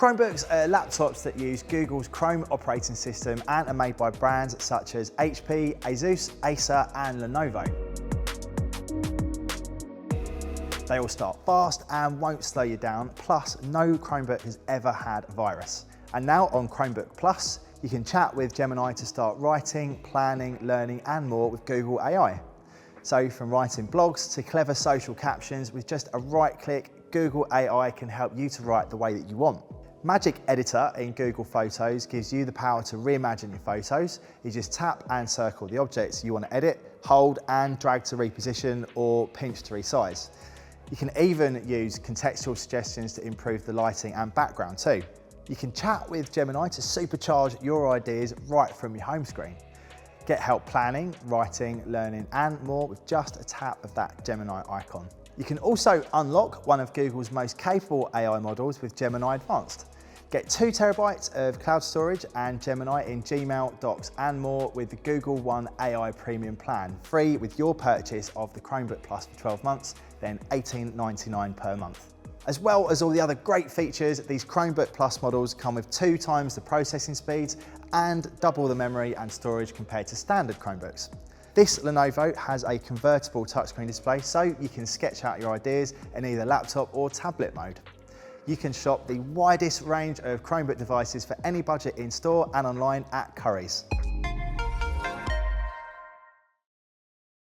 Chromebooks are laptops that use Google's Chrome operating system and are made by brands such as HP, Asus, Acer and Lenovo. They all start fast and won't slow you down, plus no Chromebook has ever had a virus. And now on Chromebook Plus, you can chat with Gemini to start writing, planning, learning and more with Google AI. So from writing blogs to clever social captions, with just a right click, Google AI can help you to write the way that you want. Magic Editor in Google Photos gives you the power to reimagine your photos. You just tap and circle the objects you want to edit, hold and drag to reposition or pinch to resize. You can even use contextual suggestions to improve the lighting and background too. You can chat with Gemini to supercharge your ideas right from your home screen. Get help planning, writing, learning and more with just a tap of that Gemini icon. You can also unlock one of Google's most capable AI models with Gemini Advanced. Get 2 terabytes of cloud storage and Gemini in Gmail, Docs and more with the Google One AI Premium plan, free with your purchase of the Chromebook Plus for 12 months, then $18.99 per month. As well as all the other great features, these Chromebook Plus models come with 2 times the processing speeds and double the memory and storage compared to standard Chromebooks. This Lenovo has a convertible touchscreen display, so you can sketch out your ideas in either laptop or tablet mode. You can shop the widest range of Chromebook devices for any budget in store and online at Currys.